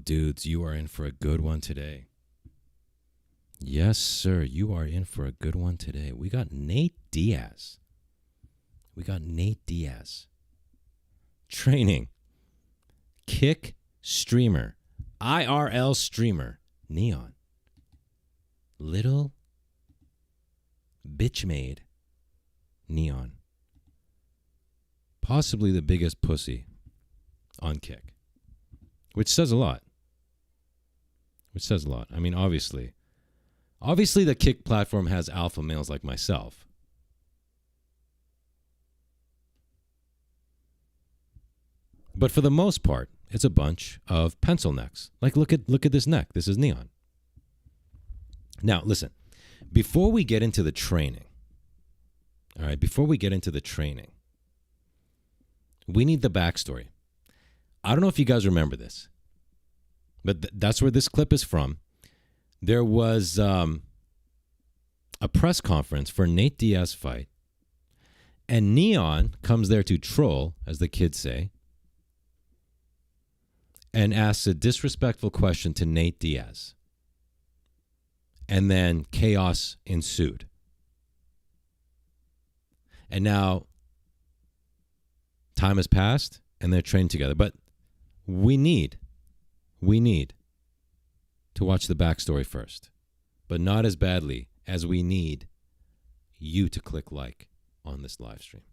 dudes, you are in for a good one today. Yes, sir, you are in for a good one today. We got Nate Diaz. Training. Kick streamer. IRL streamer. N3on. Little bitch made. N3on. Possibly the biggest pussy on Kick. Which says a lot. I mean, obviously the Kick platform has alpha males like myself. But for the most part, it's a bunch of pencil necks. Like, look at this neck. This is N3on. Now, listen. Before we get into the training, all right, we need the backstory. I don't know if you guys remember this, but that's where this clip is from. There was a press conference for Nate Diaz fight, and N3on comes there to troll, as the kids say, and asks a disrespectful question to Nate Diaz. And then chaos ensued. And now time has passed and they're trained together. But we need to watch the backstory first. But not as badly as we need you to click like on this live stream.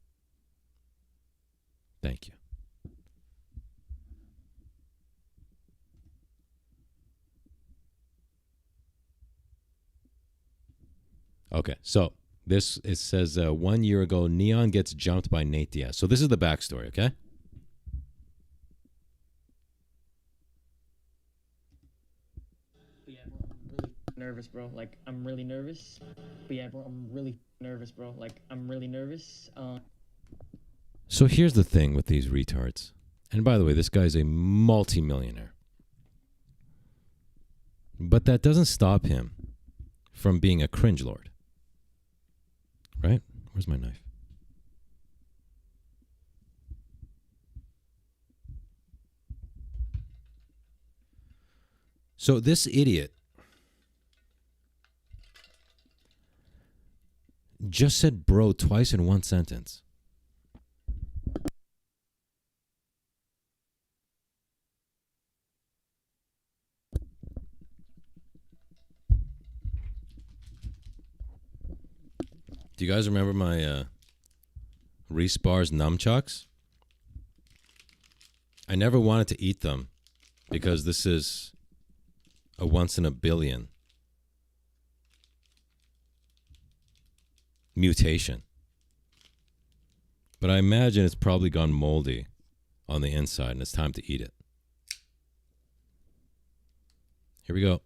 Thank you. Okay, so it says 1 year ago, N3on gets jumped by Nate Diaz. So this is the backstory, okay? Yeah, bro, I'm really nervous, bro. Like, I'm really nervous. But yeah, bro, I'm really nervous, bro. Like, I'm really nervous. So here's the thing with these retards. And by the way, this guy's a multi-millionaire. But that doesn't stop him from being a cringe lord. Right? Where's my knife? So this idiot just said bro twice in one sentence. Do you guys remember my Reese Bars nunchucks? I never wanted to eat them because this is a once in a billion mutation. But I imagine it's probably gone moldy on the inside and it's time to eat it. Here we go.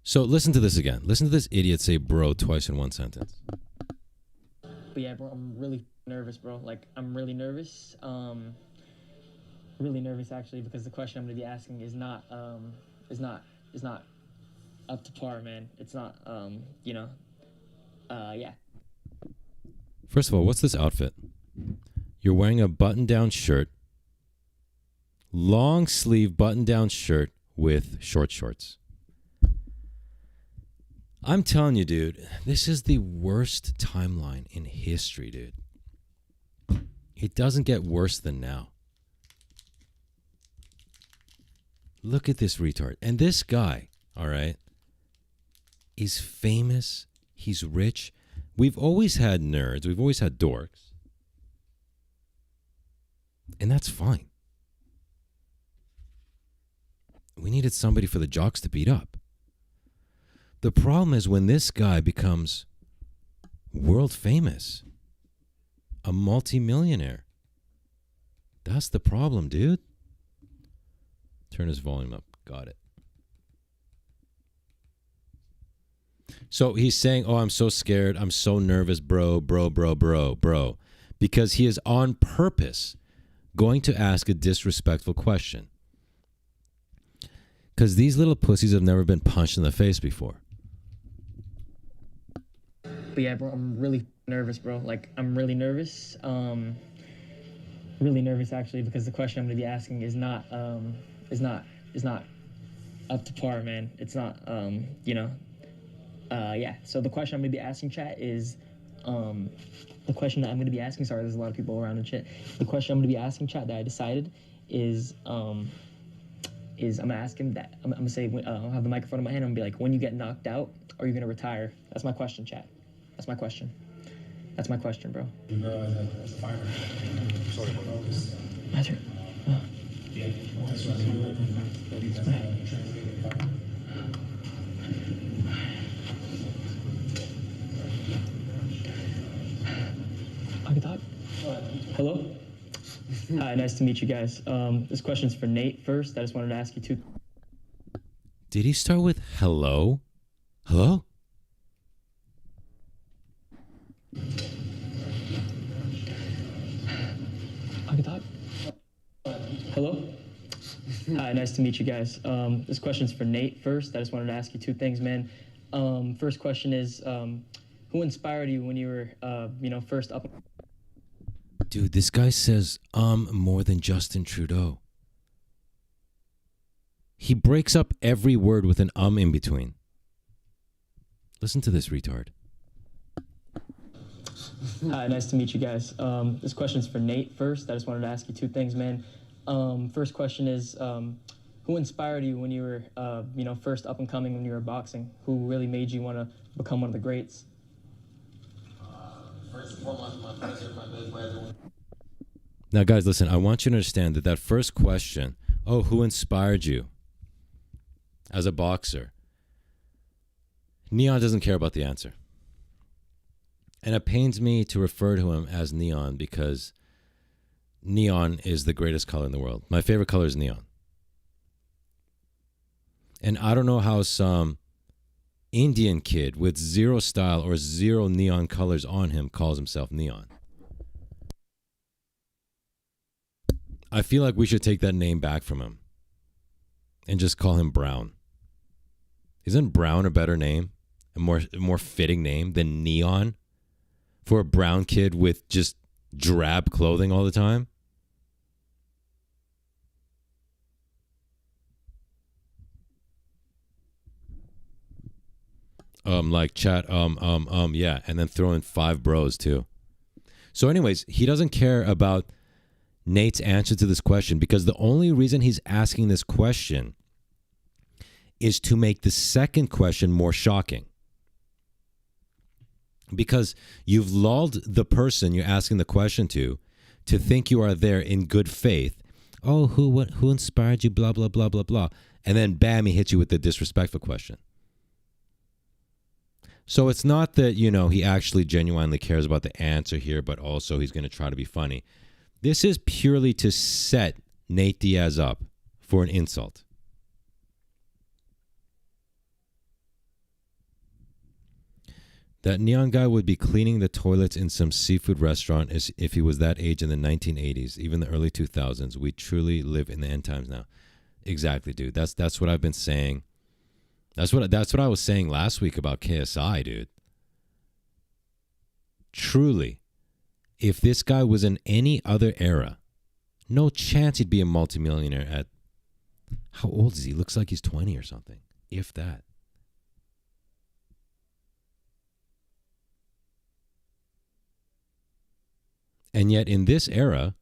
So listen to this again. Listen to this idiot say bro twice in one sentence. But yeah, bro, I'm really nervous, bro. Like, I'm really nervous. Really nervous actually, because the question I'm gonna be asking is not up to par, man. It's not yeah. First of all, what's this outfit? You're wearing a button-down shirt, long sleeve button-down shirt with short shorts. I'm telling you, dude, this is the worst timeline in history, dude. It doesn't get worse than now. Look at this retard. And this guy, all right, is famous. He's rich. We've always had nerds. We've always had dorks. And that's fine. We needed somebody for the jocks to beat up. The problem is when this guy becomes world famous, a multi-millionaire. That's the problem, dude. Turn his volume up. Got it. So he's saying, oh, I'm so scared. I'm so nervous, bro. Because he is on purpose going to ask a disrespectful question. Because these little pussies have never been punched in the face before. But yeah, bro, I'm really nervous, bro. Like, I'm really nervous. really nervous actually because the question I'm going to be asking is not up to par, man. It's not yeah. So the question I'm going to be asking, chat, is the question that I'm going to be asking. Sorry, there's a lot of people around and shit. The question I'm going to be asking, chat, that I decided is I'm gonna ask him that I'm gonna say I'll have the microphone in my hand. I'm gonna be like, when you get knocked out, are you gonna retire? That's my question, chat. That's my question. That's my question, bro. You realize that as a fighter, sorry, focus. My turn. Yeah, that's what I do. That's how I translate the fighter. Hello. Hi, nice to meet you guys. This question's for Nate first. I just wanted to ask you two. Did he start with hello? Hello? Hello. Hi, nice to meet you guys. This question's for Nate first. I just wanted to ask you two things, man. First question is, who inspired you when you were, first up? Dude, this guy says more than Justin Trudeau. He breaks up every word with an in between. Listen to this retard. Hi, nice to meet you guys. This question's for Nate first. I just wanted to ask you two things, man. First question is, who inspired you when you were, first up and coming when you were boxing? Who really made you want to become one of the greats? First and foremost, my president, my big brother. Now, guys, listen, I want you to understand that first question, who inspired you as a boxer? N3on doesn't care about the answer. And it pains me to refer to him as N3on because N3on is the greatest color in the world. My favorite color is N3on. And I don't know how some Indian kid with zero style or zero neon colors on him calls himself N3on. I feel like we should take that name back from him and just call him Brown. Isn't Brown a better name? A more fitting name than N3on for a brown kid with just drab clothing all the time? Like chat, yeah, and then throw in 5 bros too. So anyways, he doesn't care about Nate's answer to this question because the only reason he's asking this question is to make the second question more shocking. Because you've lulled the person you're asking the question to think you are there in good faith. Oh, who inspired you, blah, blah, blah, blah, blah. And then bam, he hits you with the disrespectful question. So it's not that, he actually genuinely cares about the answer here, but also he's going to try to be funny. This is purely to set Nate Diaz up for an insult. That N3on guy would be cleaning the toilets in some seafood restaurant as if he was that age in the 1980s, even the early 2000s. We truly live in the end times now. Exactly, dude. That's what I've been saying. That's what I was saying last week about KSI, dude. Truly, if this guy was in any other era, no chance he'd be a multimillionaire at, how old is he? Looks like he's 20 or something, if that. And yet in this era,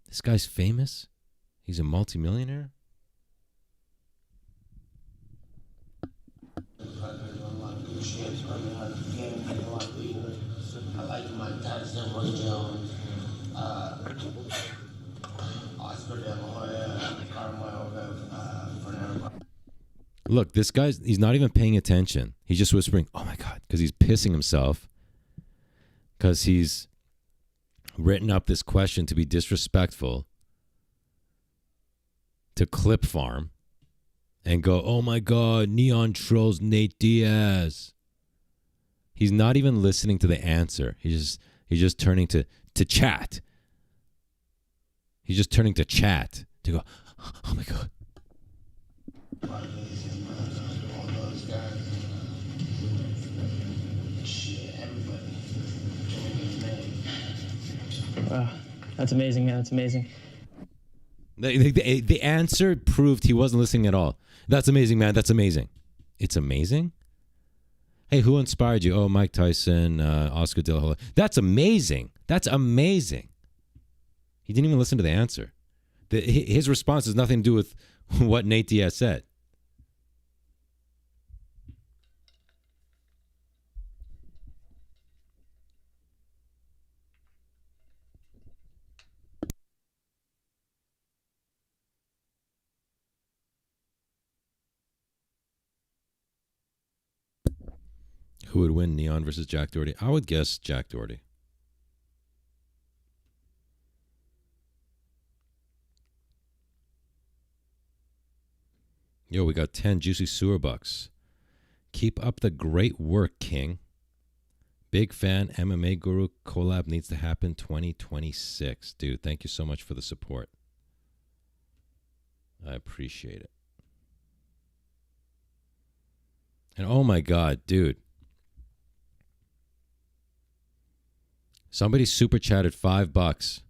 this guy's famous. He's a multimillionaire. I like Mike Tyson, Roy Jones, Oscar De La Hoya, Carmelo, Fernando. Look, this guy's, he's not even paying attention. He's just whispering, oh my God, because he's pissing himself. Because he's written up this question to be disrespectful to Clip Farm and go, oh my God, N3on trolls Nate Diaz. He's not even listening to the answer. He's just turning to chat. He's just turning to chat to go, oh my God. That's amazing, man. That's amazing. The answer proved he wasn't listening at all. That's amazing, man. That's amazing. It's amazing? Hey, who inspired you? Oh, Mike Tyson, Oscar De La Hoya. That's amazing. That's amazing. He didn't even listen to the answer. His response has nothing to do with what Nate Diaz said. Who would win, N3on versus Jack Doherty? I would guess Jack Doherty. Yo, we got 10 juicy sewer bucks. Keep up the great work, King. Big fan. MMA Guru collab needs to happen 2026. Dude, thank you so much for the support. I appreciate it. And oh my God, dude. Somebody super chatted $5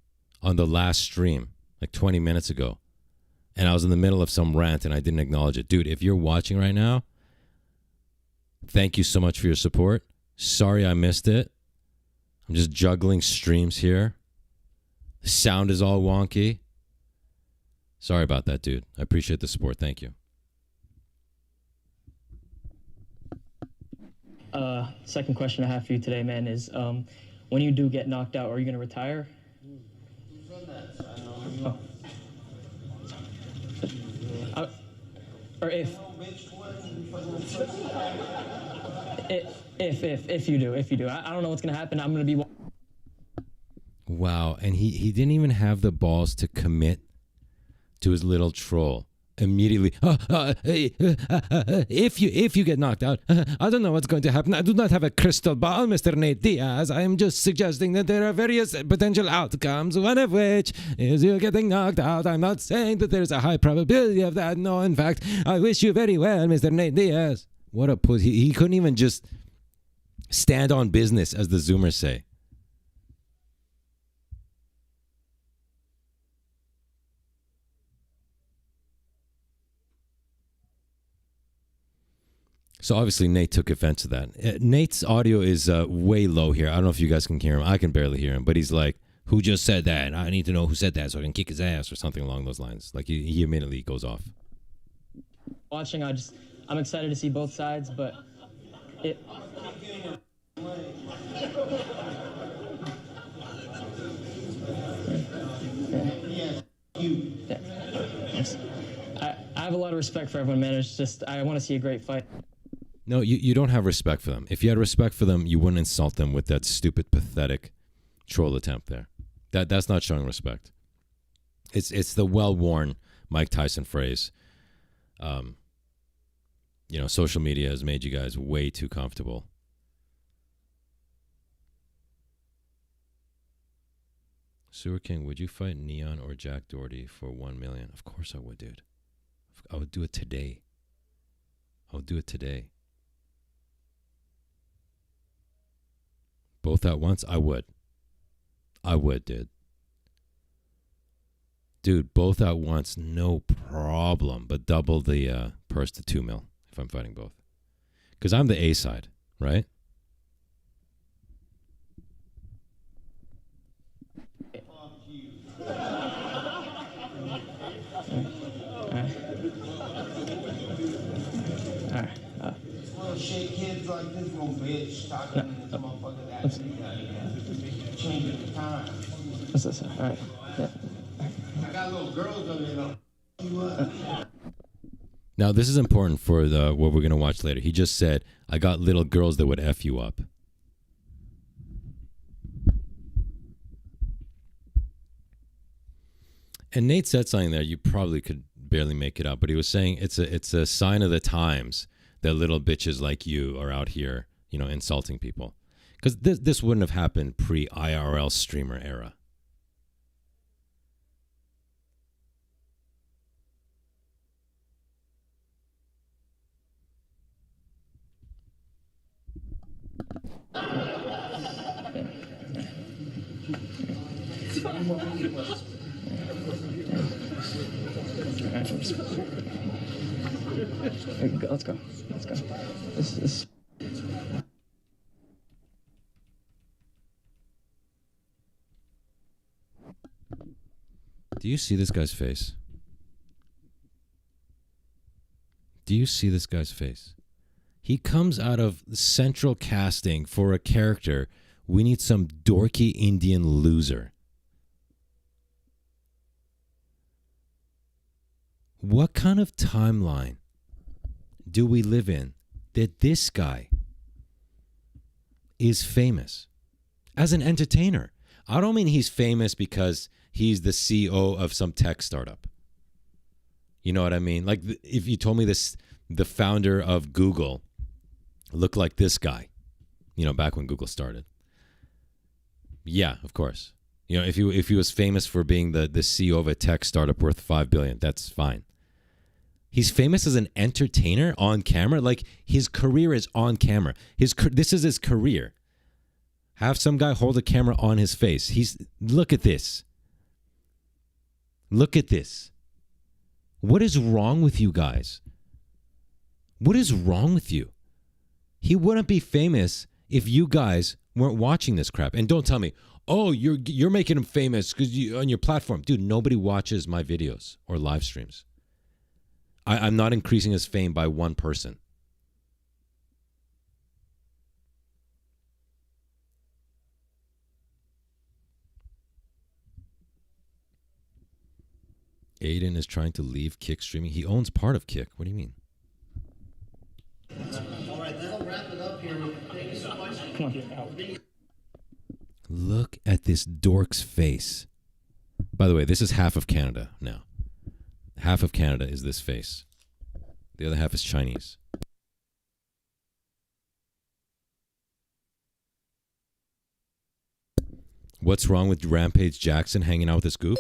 on the last stream, like 20 minutes ago. And I was in the middle of some rant and I didn't acknowledge it. Dude, if you're watching right now, thank you so much for your support. Sorry I missed it. I'm just juggling streams here. The sound is all wonky. Sorry about that, dude. I appreciate the support. Thank you. Second question I have for you today, man, is when you do get knocked out, are you going to retire? Oh. Or if you do. I don't know what's going to happen. I'm going to be... Wow, and he didn't even have the balls to commit to his little troll. Immediately, if you get knocked out, I don't know what's going to happen. I do not have a crystal ball, Mr. Nate Diaz. I am just suggesting that there are various potential outcomes, one of which is you getting knocked out. I'm not saying that there's a high probability of that. No, in fact, I wish you very well, Mr. Nate Diaz. What a pussy. He couldn't even just stand on business, as the Zoomers say. So obviously Nate took offense to that. Nate's audio is way low here. I don't know if you guys can hear him. I can barely hear him. But he's like, who just said that? I need to know who said that so I can kick his ass or something along those lines. Like he immediately goes off. Watching, I'm excited to see both sides, but it... I have a lot of respect for everyone, man. It's just, I want to see a great fight. No, you don't have respect for them. If you had respect for them, you wouldn't insult them with that stupid, pathetic troll attempt there. That's not showing respect. It's the well-worn Mike Tyson phrase. Social media has made you guys way too comfortable. Sewer King, would you fight N3on or Jack Doherty for $1 million? Of course I would, dude. I would do it today. Both at once? I would, dude. Dude, both at once, no problem. But double the purse to $2 million if I'm fighting both. Because I'm the A side, right? Shit, kids like this little bitch talking to this motherfucker that changing the time. What's this? All right. Yeah. I got little girls on there though. Now, this is important for what we're going to watch later. He just said, I got little girls that would F you up. And Nate said something there. You probably could barely make it up, but he was saying it's a sign of the times that little bitches like you are out here, insulting people. Because this wouldn't have happened pre-IRL streamer era. Let's go. This Do you see this guy's face? Do you see this guy's face? He comes out of central casting for a character. We need some dorky Indian loser. What kind of timeline do we live in that this guy is famous as an entertainer? I don't mean he's famous because he's the CEO of some tech startup. You know what I mean? Like if you told me this, the founder of Google looked like this guy, you know, back when Google started. Yeah, of course. You know, if he was famous for being the CEO of a tech startup worth $5 billion, that's fine. He's famous as an entertainer on camera. Like his career is on camera. This is his career. Have some guy hold a camera on his face. Look at this. Look at this. What is wrong with you guys? What is wrong with you? He wouldn't be famous if you guys weren't watching this crap. And don't tell me, oh, you're making him famous because on your platform. Dude, nobody watches my videos or live streams. I'm not increasing his fame by one person. Aiden is trying to leave Kick streaming. He owns part of Kick. What do you mean? All right, that'll wrap it up here. Thank you so much. come on. Look at this dork's face. By the way, this is half of Canada now. Half of Canada is this face. The other half is Chinese. What's wrong with Rampage Jackson hanging out with this goof?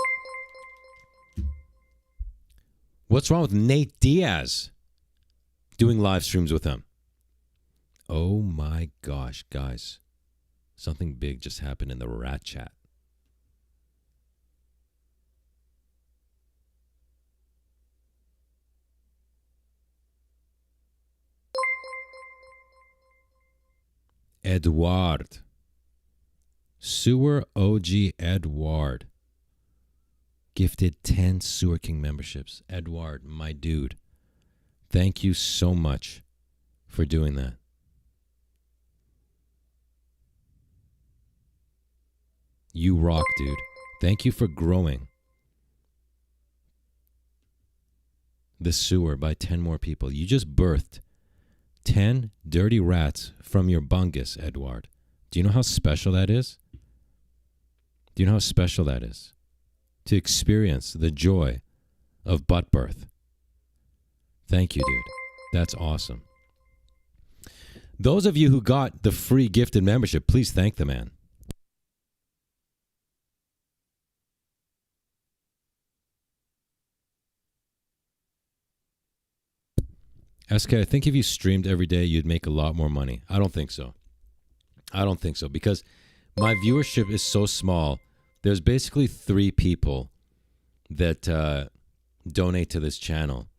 What's wrong with Nate Diaz doing live streams with him? Oh my gosh, guys. Something big just happened in the rat chat. Edward. Sewer OG Edward. Gifted 10 Sewer King memberships. Edward, my dude. Thank you so much for doing that. You rock, dude. Thank you for growing the sewer by 10 more people. You just birthed 10 dirty rats from your bungus, Edward. Do you know how special that is? Do you know how special that is? To experience the joy of butt birth. Thank you, dude. That's awesome. Those of you who got the free gifted membership, please thank the man. SK, I think if you streamed every day, you'd make a lot more money. I don't think so. I don't think so because my viewership is so small. There's basically 3 people that donate to this channel.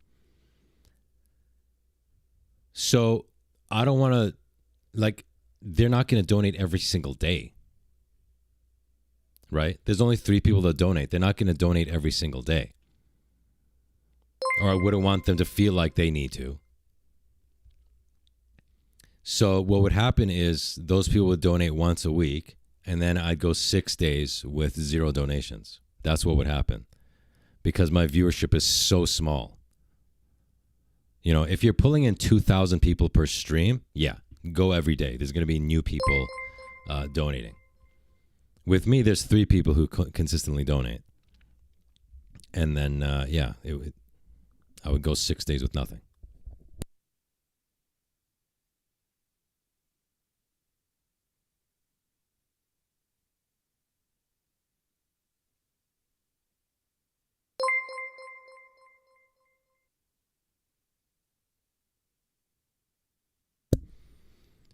So I don't want to, like, they're not going to donate every single day. Right? There's only 3 people that donate. They're not going to donate every single day. Or I wouldn't want them to feel like they need to. So what would happen is those people would donate once a week, and then I'd go 6 days with 0 donations. That's what would happen because my viewership is so small. You know, if you're pulling in 2,000 people per stream, yeah, go every day. There's going to be new people donating. With me, there's 3 people who consistently donate. And then, I would go 6 days with nothing.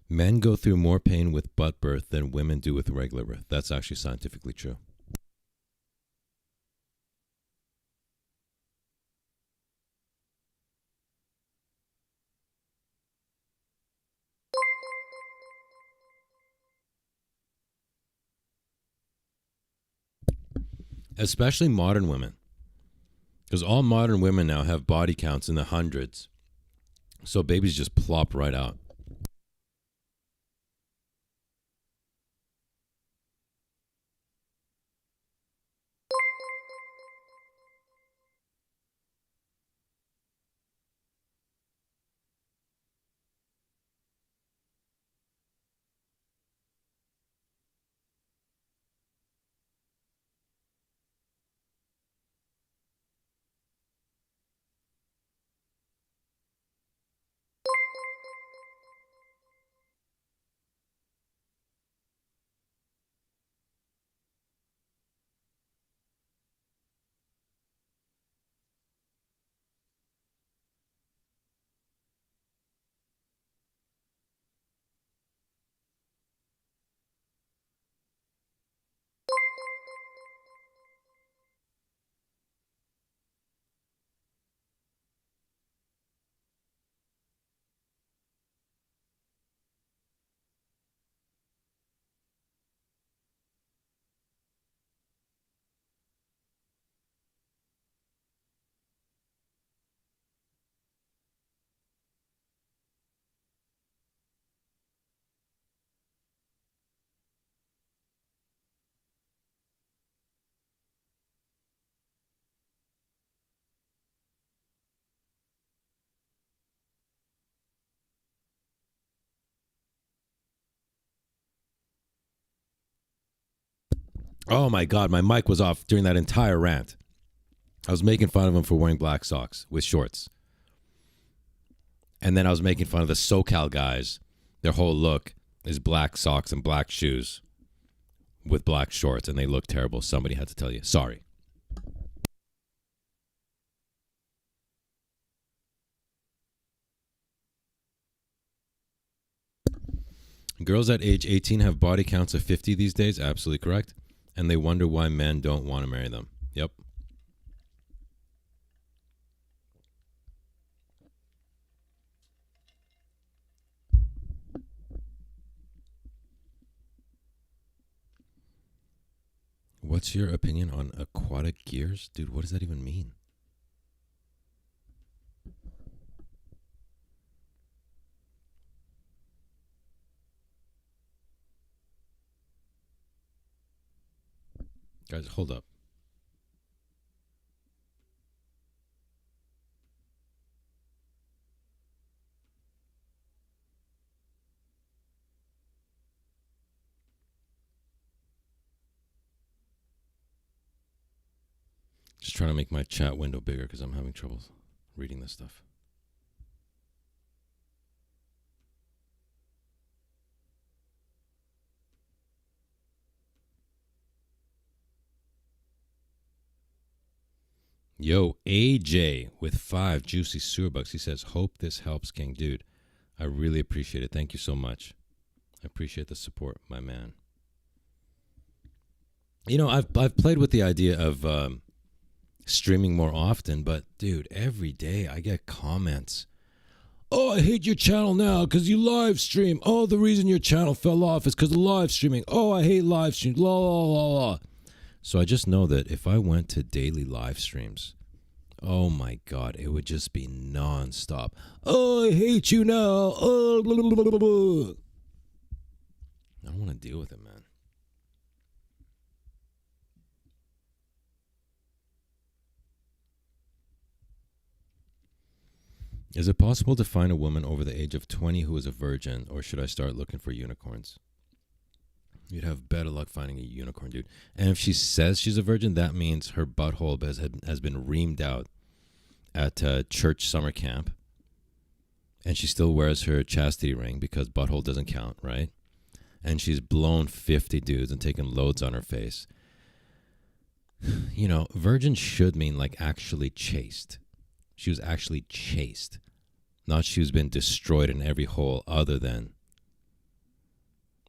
Men go through more pain with butt birth than women do with regular birth. That's actually scientifically true. especially modern women. Because all modern women now have body counts in the hundreds. So babies just plop right out. Oh my God, my mic was off during that entire rant. I was making fun of him for wearing black socks with shorts. And then I was making fun of the SoCal guys. Their whole look is black socks and black shoes with black shorts, and they look terrible. Somebody had to tell you. Sorry. Girls at age 18 have body counts of 50 these days. Absolutely correct. And they wonder why men don't want to marry them. Yep. What's your opinion on aquatic gears? Dude, what does that even mean? Guys, hold up. Just trying to make my chat window bigger because I'm having trouble reading this stuff. Yo, AJ with 5 juicy sewer bucks. He says, hope this helps, King. Dude, I really appreciate it. Thank you so much. I appreciate the support, my man. You know, I've played with the idea of streaming more often, but dude, every day I get comments. Oh, I hate your channel now because you live stream. Oh, the reason your channel fell off is because of live streaming. Oh, I hate live stream. La, la, la, la. So I just know that if I went to daily live streams, oh my God, it would just be nonstop. Oh, I hate you now. Oh, blah, blah, blah, blah, blah. I don't want to deal with it, man. Is it possible to find a woman over the age of 20 who is a virgin, or should I start looking for unicorns? You'd have better luck finding a unicorn, dude. And if she says she's a virgin, that means her butthole has been reamed out at church summer camp. And she still wears her chastity ring because butthole doesn't count, right? And she's blown 50 dudes and taken loads on her face. You know, virgin should mean like actually chaste. She was actually chaste. Not she's been destroyed in every hole other than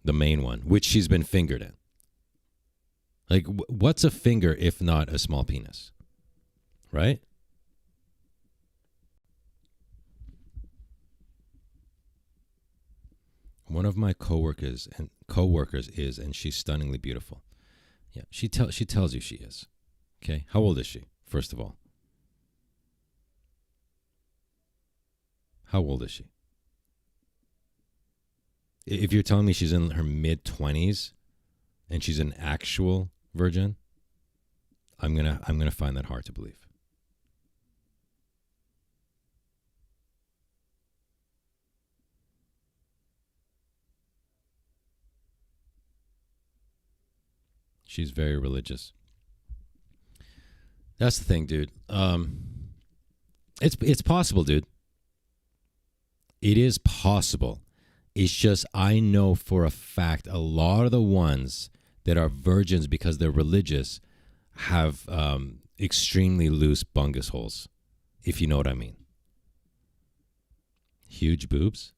the main one, which she's been fingered in. Like, what's a finger if not a small penis? Right? One of my coworkers is, and she's stunningly beautiful. Yeah, she tells you she is. Okay, how old is she, first of all? How old is she? If you're telling me she's in her mid-20s and she's an actual virgin, I'm gonna find that hard to believe. She's very religious. That's the thing, dude. It's possible, dude. It is possible. It's just I know for a fact a lot of the ones that are virgins because they're religious have extremely loose bungus holes, if you know what I mean. Huge boobs?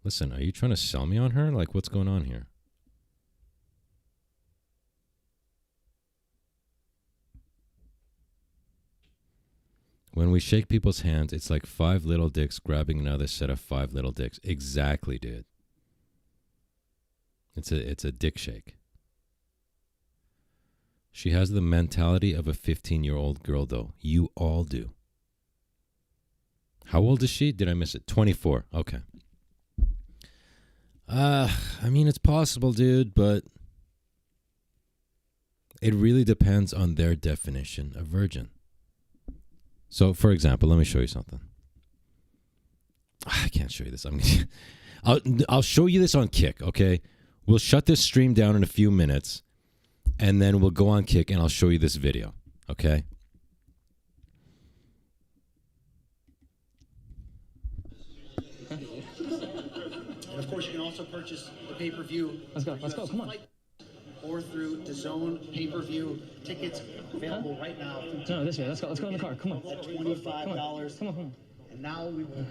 Listen, are you trying to sell me on her? Like, what's going on here? When we shake people's hands, it's like 5 little dicks grabbing another set of 5 little dicks. Exactly, dude. It's a dick shake. She has the mentality of a 15-year-old girl, though. You all do. How old is she? Did I miss it? 24. Okay. I mean, it's possible, dude, but it really depends on their definition of virgin. So, for example, let me show you something. I can't show you this. I'll show you this on Kick, okay? We'll shut this stream down in a few minutes, and then we'll go on Kick, and I'll show you this video, okay? And of course, you can also purchase the pay-per-view. Let's go, come on. Or through DAZN pay-per-view. Tickets available right now. No, this way. Let's go in the car. Come on. At $25. Come on. And now we will.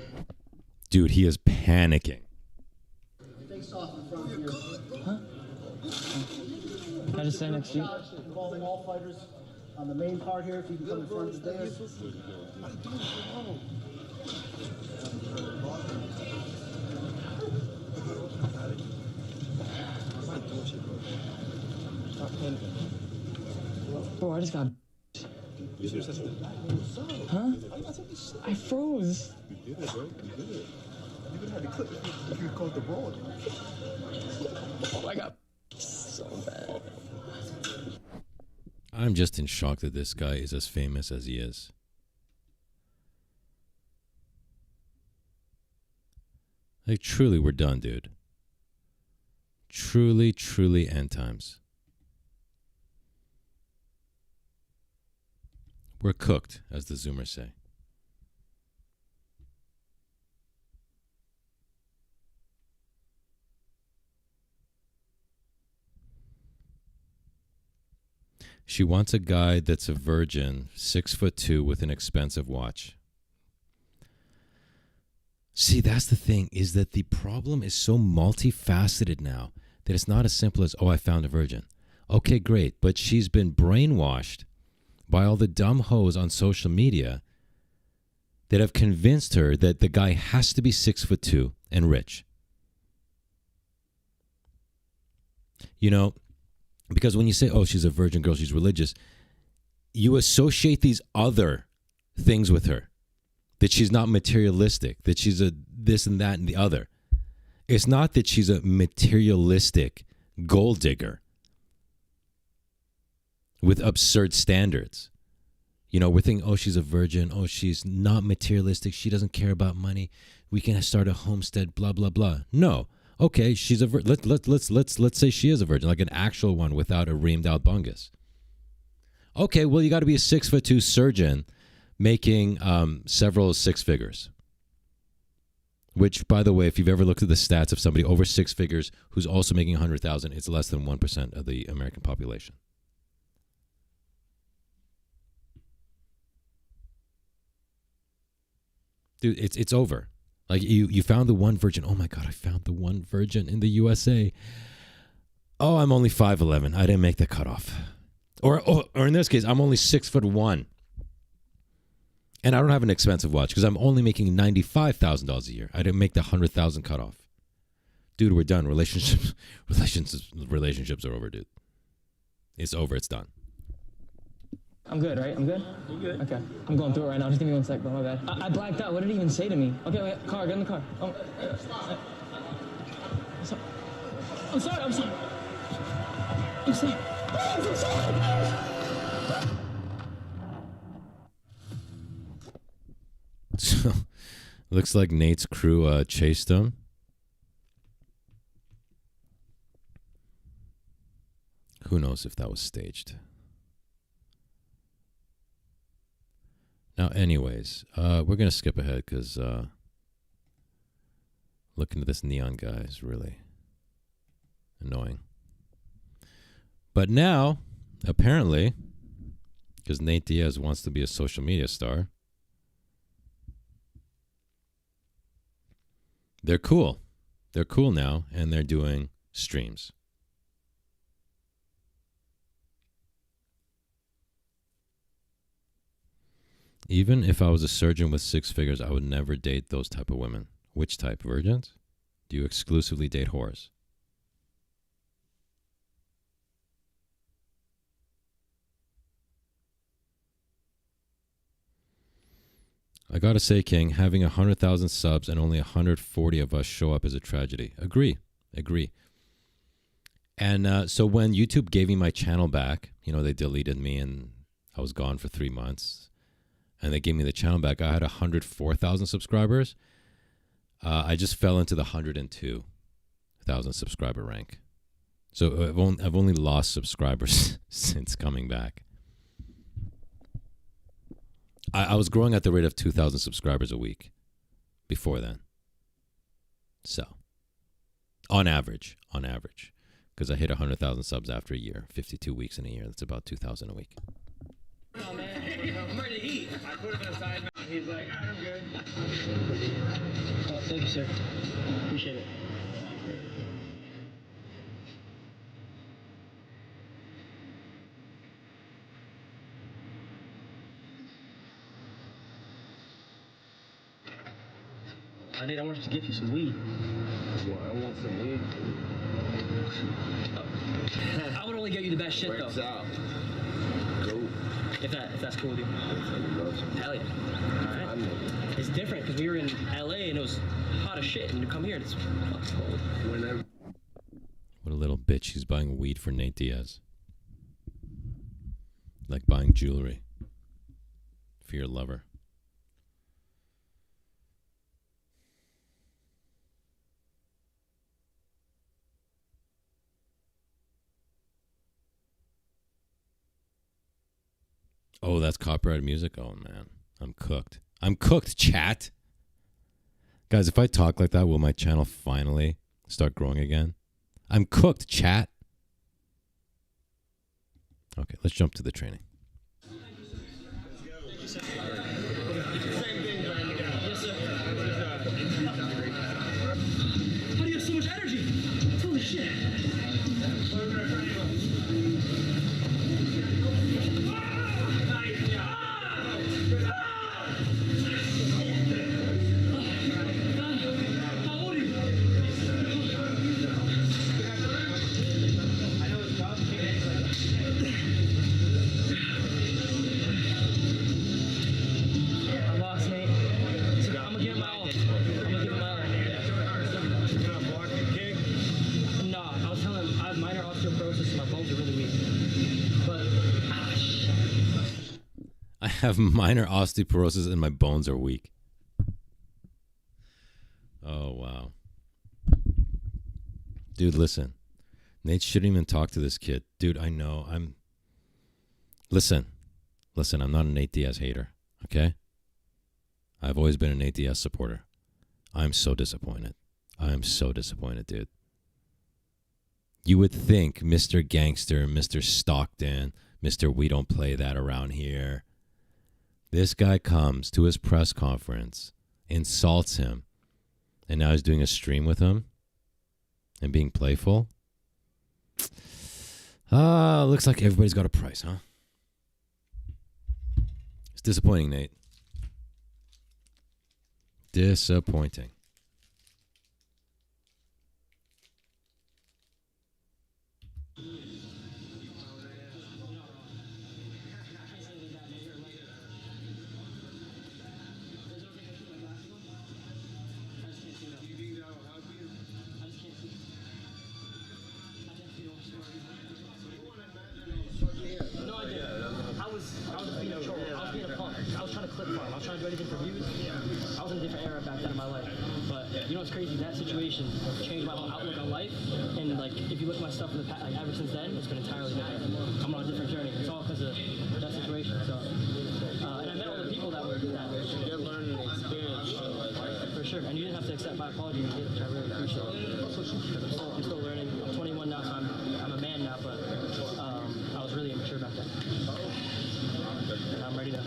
Dude, he is panicking. Face off in front of you. Huh? Can I just stand next to you? Involving all fighters on the main card here. If you can come in front of the dais. Bro, I just got. Huh? I froze. You did it, bro. You did it. You would have had to clip if you called the ball. Oh, I got so bad. I'm just in shock that this guy is as famous as he is. Like, truly, we're done, dude. Truly, truly end times. We're cooked, as the Zoomers say. She wants a guy that's a virgin, 6'2", with an expensive watch. See, that's the thing, is that the problem is so multifaceted now that it's not as simple as, oh, I found a virgin. Okay, great, but she's been brainwashed by all the dumb hoes on social media that have convinced her that the guy has to be 6'2" and rich. You know, because when you say, oh, she's a virgin girl, she's religious, you associate these other things with her. That she's not materialistic, that she's a this and that and the other. It's not that she's a materialistic gold digger with absurd standards. You know, we're thinking, oh, she's a virgin. Oh, she's not materialistic. She doesn't care about money. We can start a homestead, blah, blah, blah. No. Okay, she's a virgin. Let's say she is a virgin, like an actual one without a reamed out bungus. Okay, well, you got to be a 6'2" surgeon making several 6 figures. Which, by the way, if you've ever looked at the stats of somebody over 6 figures who's also making 100,000, it's less than 1% of the American population. Dude, it's over. Like, you found the one virgin. Oh, my God, I found the one virgin in the USA. Oh, I'm only 5'11". I didn't make the cutoff. Or in this case, I'm only 6'1". And I don't have an expensive watch because I'm only making $95,000 a year. I didn't make the 100,000 cutoff. Dude, we're done. Relationships are over, dude. It's over. It's done. I'm good, right? I'm good? You good? Okay. I'm going through it right now. Just give me 1 sec, bro. My bad. I blacked out. What did it even say to me? Okay, wait. Car, get in the car. Oh. I'm sorry. I'm sorry. I'm sorry. I'm sorry. So, looks like Nate's crew chased him. Who knows if that was staged? Now, anyways, we're going to skip ahead because looking at this neon guy is really annoying. But now, apparently, because Nate Diaz wants to be a social media star, they're cool. They're cool now, and they're doing streams. Even if I was a surgeon with 6 figures, I would never date those type of women. Which type? Virgins? Do you exclusively date whores? I gotta say, King, having 100,000 subs and only 140 of us show up is a tragedy. Agree. And so when YouTube gave me my channel back, you know, they deleted me and I was gone for 3 months. And they gave me the channel back. I had 104,000 subscribers. I just fell into the 102,000 subscriber rank. So I've only lost subscribers since coming back. I was growing at the rate of 2,000 subscribers a week before then. So, on average, because I hit 100,000 subs after a year, 52 weeks in a year. That's about 2,000 a week. Oh, man. I'm ready to eat. I put him in a side. He's like, I'm good. Oh, thank you, sir. Appreciate it. I wanted to get you some weed. Well, I want some weed. I would only get you the best shit, Breaks though. out. Go. If that's cool with you. Hell yeah. All right. It's different because we were in LA and it was hot as shit, and you come here and it's fucking cold. Whenever. What a little bitch. She's buying weed for Nate Diaz. Like buying jewelry for your lover. Oh, that's copyrighted music? Oh, man. I'm cooked. I'm cooked, chat. Guys, if I talk like that, will my channel finally start growing again? I'm cooked, chat. Okay, let's jump to the training. How do you have so much energy? Holy shit. I have minor osteoporosis and my bones are weak. Oh, wow. Dude, listen. Nate shouldn't even talk to this kid. Dude, I know. Listen, I'm not a Nate Diaz hater, okay? I've always been a Nate Diaz supporter. I'm so disappointed. I'm so disappointed, dude. You would think Mr. Gangster, Mr. Stockton, Mr. We don't play that around here. This guy comes to his press conference, insults him, and now he's doing a stream with him and being playful. Looks like everybody's got a price, huh? It's disappointing, Nate. Disappointing. flip farm. I was trying to do anything for views. I was in a different era back then in my life. But you know what's crazy? That situation changed my whole outlook on life. And like, if you look at my stuff in the past, like ever since then, it's been entirely different. I'm on a different journey. It's all because of that situation. So, and I met all the people that were that. You're learning the experience. For sure. And you didn't have to accept my apology, which I really appreciate. I'm still learning. I'm 21 now, so I'm a man now. But I was really immature back then. And I'm ready to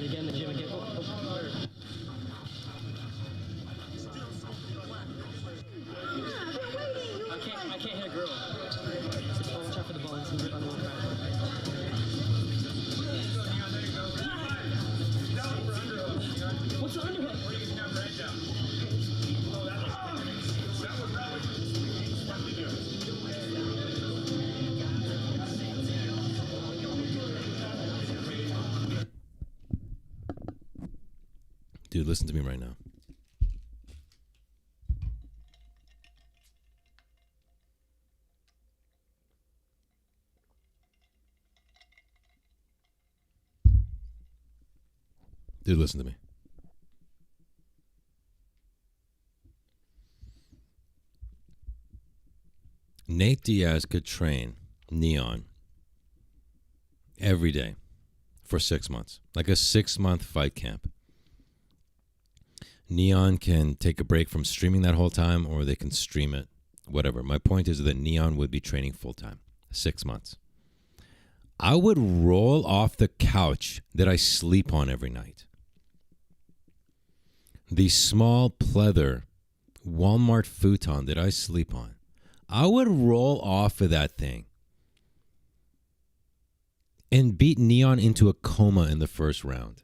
get in the gym and get. I can't hit a girl. So watch out for the ball. It's a little crash. What's the underhook? Dude, listen to me right now. Dude, listen to me. Nate Diaz could train N3on every day for 6 months, like a 6-month fight camp. N3on can take a break from streaming that whole time, or they can stream it, whatever. My point is that N3on would be training full time, 6 months. I would roll off the couch that I sleep on every night. The small pleather Walmart futon that I sleep on, I would roll off of that thing and beat N3on into a coma in the first round.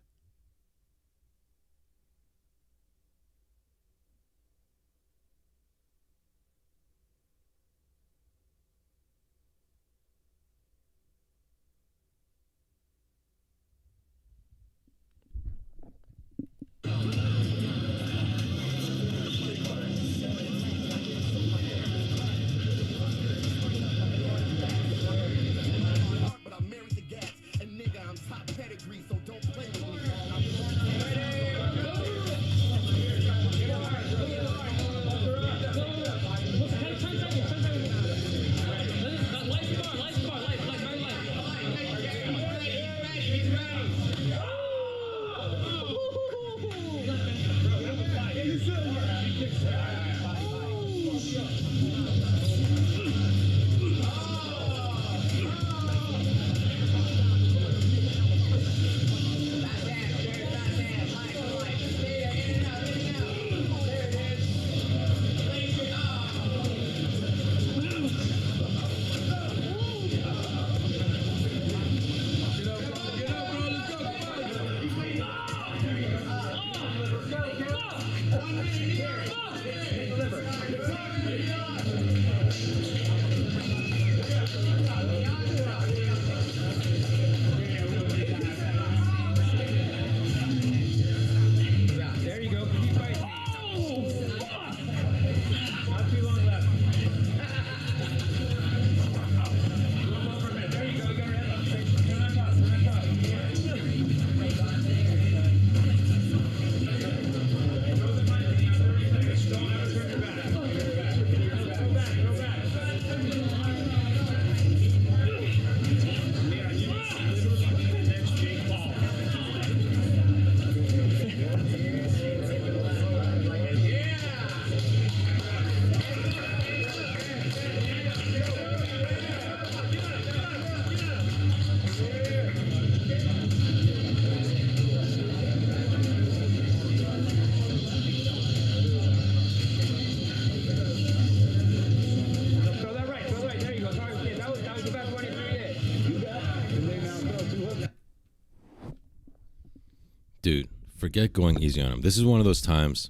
Dude, forget going easy on him. This is one of those times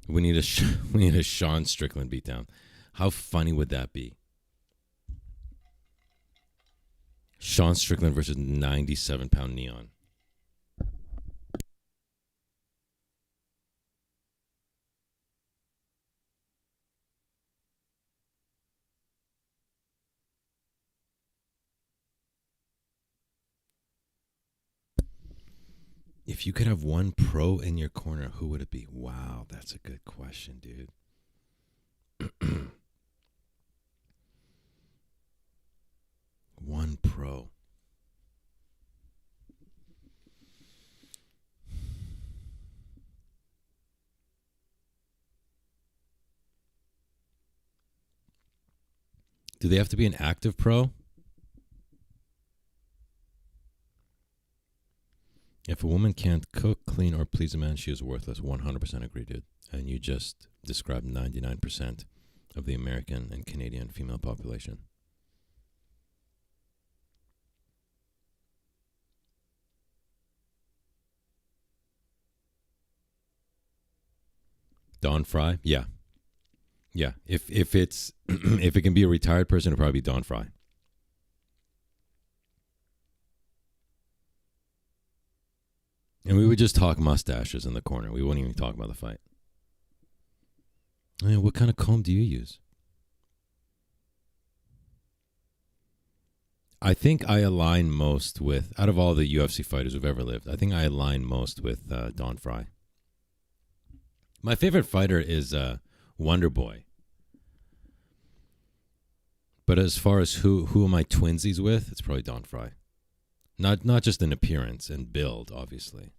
we need a Sean Strickland beatdown. How funny would that be? Sean Strickland versus 97-pound N3on. If you could have one pro in your corner, who would it be? Wow, that's a good question, dude. One pro. Do they have to be an active pro? If a woman can't cook, clean, or please a man, she is worthless. 100% agree, dude. And you just described 99% of the American and Canadian female population. Don Fry? Yeah. Yeah. If it's if it can be a retired person, it'll probably be Don Fry. And we would just talk mustaches in the corner. We wouldn't even talk about the fight. I mean, what kind of comb do you use? I think I align most with, out of all the UFC fighters who've ever lived, I think I align most with Don Fry. My favorite fighter is Wonder Boy. But as far as who am I twinsies with, it's probably Don Fry. Not just in appearance and build, obviously.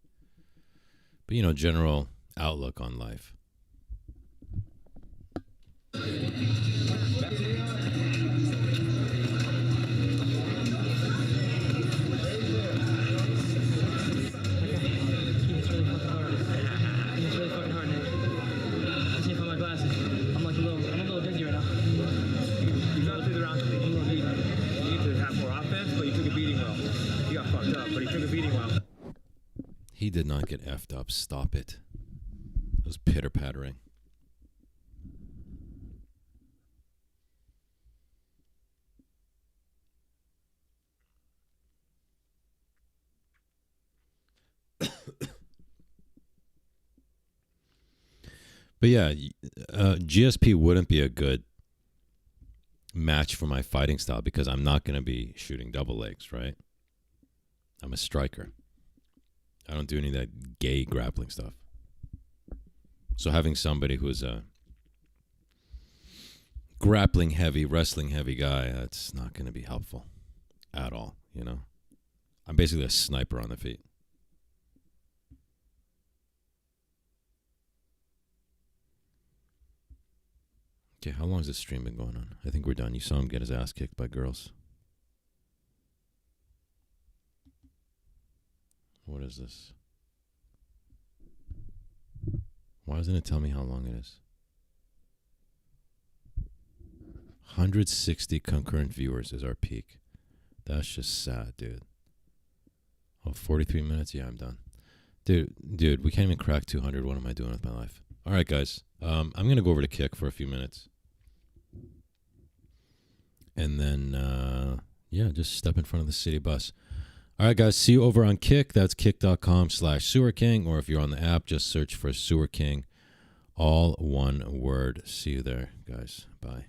But, you know, general outlook on life. He did not get effed up. Stop it. It was pitter-pattering. But yeah, GSP wouldn't be a good match for my fighting style because I'm not going to be shooting double legs, right? I'm a striker. I don't do any of that gay grappling stuff. So having somebody who's a grappling heavy, wrestling heavy guy, that's not going to be helpful at all, you know? I'm basically a sniper on the feet. Okay, how long has this stream been going on? I think we're done. You saw him get his ass kicked by girls. What is this? Why doesn't it tell me how long it is? 160 concurrent viewers is our peak. That's just sad, dude. Oh, 43 minutes? Yeah, I'm done. Dude, we can't even crack 200. What am I doing with my life? All right, guys. I'm going to go over to Kick for a few minutes. And then, just step in front of the city bus. All right, guys, see you over on Kick. That's kick.com/SewerKing. Or if you're on the app, just search for Sewer King. All one word. See you there, guys. Bye.